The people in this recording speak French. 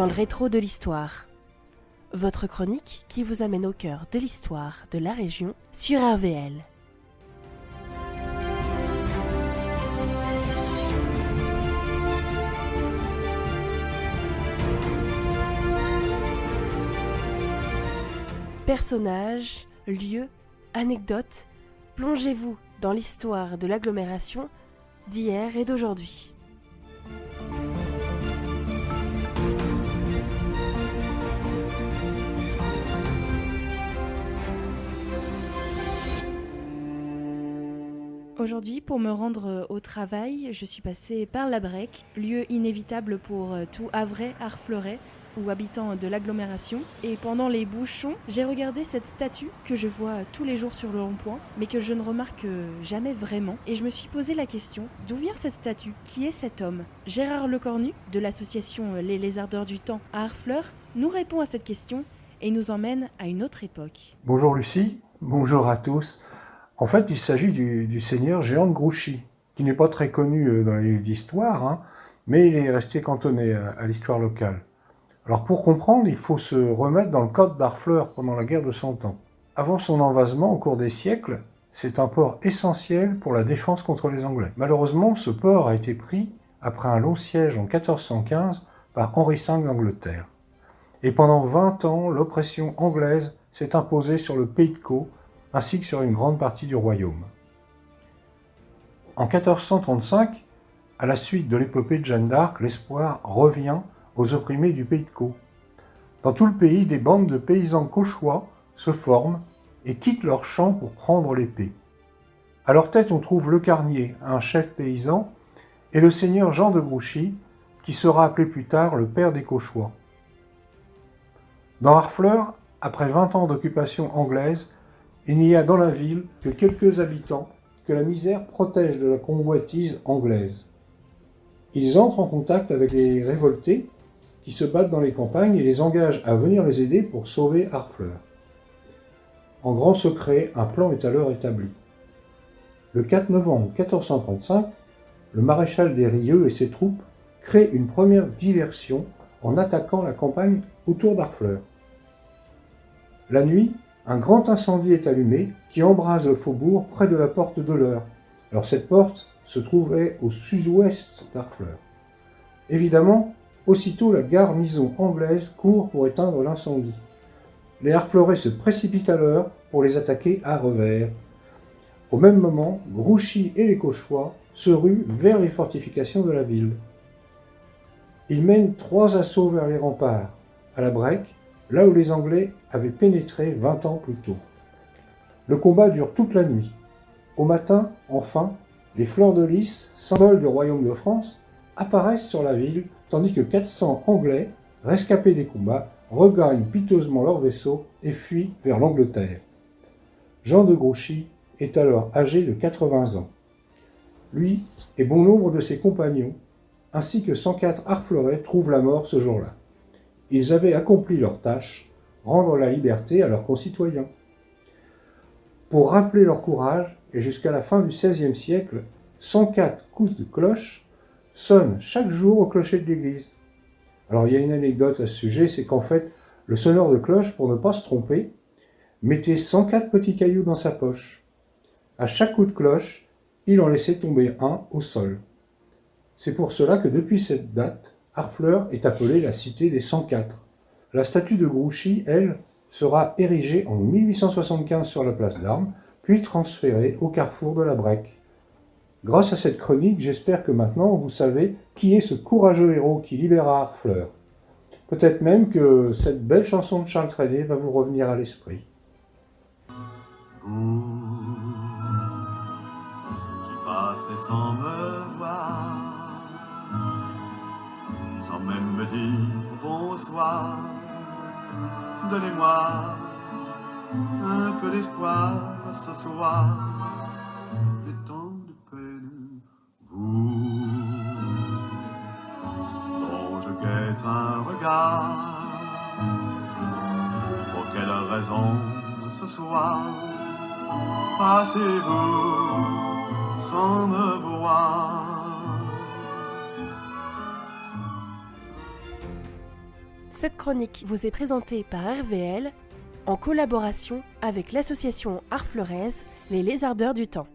dans le rétro de l'histoire. Votre chronique qui vous amène au cœur de l'histoire de la région sur RVL. Personnages, lieux, anecdotes, plongez-vous dans l'histoire de l'agglomération d'hier et d'aujourd'hui. Aujourd'hui, pour me rendre au travail, je suis passée par la Brec, lieu inévitable pour tout Havrais, Harfleurais ou habitants de l'agglomération. Et pendant les bouchons, j'ai regardé cette statue que je vois tous les jours sur le rond-point, mais que je ne remarque jamais vraiment. Et je me suis posé la question, d'où vient cette statue? Qui est cet homme? Gérard Lecornu, de l'association Les Lézardeurs du Temps à Harfleur, nous répond à cette question et nous emmène à une autre époque. Bonjour Lucie, bonjour à tous. En fait, il s'agit du seigneur Jehan de Grouchy, qui n'est pas très connu dans les livres d'histoire, mais il est resté cantonné à l'histoire locale. Alors pour comprendre, il faut se remettre dans le code d'Harfleur pendant la guerre de Cent Ans. Avant son envasement au cours des siècles, c'est un port essentiel pour la défense contre les Anglais. Malheureusement, ce port a été pris après un long siège en 1415 par Henri V d'Angleterre. Et pendant 20 ans, l'oppression anglaise s'est imposée sur le Pays de Caux, ainsi que sur une grande partie du royaume. En 1435, à la suite de l'épopée de Jeanne d'Arc, l'espoir revient aux opprimés du Pays de Caux. Dans tout le pays, des bandes de paysans cauchois se forment et quittent leurs champs pour prendre l'épée. À leur tête, on trouve Le Carnier, un chef paysan, et le seigneur Jean de Grouchy, qui sera appelé plus tard le père des Cauchois. Dans Harfleur, après 20 ans d'occupation anglaise, il n'y a dans la ville que quelques habitants que la misère protège de la convoitise anglaise. Ils entrent en contact avec les révoltés qui se battent dans les campagnes et les engagent à venir les aider pour sauver Harfleur. En grand secret, un plan est alors établi. Le 4 novembre 1435, le maréchal des Rieux et ses troupes créent une première diversion en attaquant la campagne autour d'Harfleur. La nuit, un grand incendie est allumé qui embrase le faubourg près de la porte de l'Eure. Alors cette porte se trouvait au sud-ouest d'Harfleur. Évidemment, aussitôt la garnison anglaise court pour éteindre l'incendie. Les Harfleurais se précipitent alors pour les attaquer à revers. Au même moment, Grouchy et les Cauchois se ruent vers les fortifications de la ville. Ils mènent 3 assauts vers les remparts, à la Brec, là où les Anglais avaient pénétré 20 ans plus tôt. Le combat dure toute la nuit. Au matin, enfin, les fleurs de lys, symbole du royaume de France, apparaissent sur la ville, tandis que 400 Anglais, rescapés des combats, regagnent piteusement leur vaisseau et fuient vers l'Angleterre. Jean de Grouchy est alors âgé de 80 ans. Lui et bon nombre de ses compagnons, ainsi que 104 Harfleurais, trouvent la mort ce jour-là. Ils avaient accompli leur tâche, rendre la liberté à leurs concitoyens. Pour rappeler leur courage, et jusqu'à la fin du XVIe siècle, 104 coups de cloche sonnent chaque jour au clocher de l'église. Alors il y a une anecdote à ce sujet, c'est qu'en fait, le sonneur de cloche, pour ne pas se tromper, mettait 104 petits cailloux dans sa poche. À chaque coup de cloche, il en laissait tomber un au sol. C'est pour cela que depuis cette date, Harfleur est appelée la cité des 104. La statue de Grouchy, elle, sera érigée en 1875 sur la place d'Armes, puis transférée au carrefour de la Brec. Grâce à cette chronique, j'espère que maintenant vous savez qui est ce courageux héros qui libéra Harfleur. Peut-être même que cette belle chanson de Charles Trenet va vous revenir à l'esprit. Vous qui passez sans me voir, sans même me dire bonsoir, donnez-moi un peu d'espoir ce soir, des temps de peine. Vous dont je guette un regard, pour quelle raison ce soir passez-vous sans me voir? Cette chronique vous est présentée par RVL en collaboration avec l'association Art Fleurez, les Lézardeurs du Temps.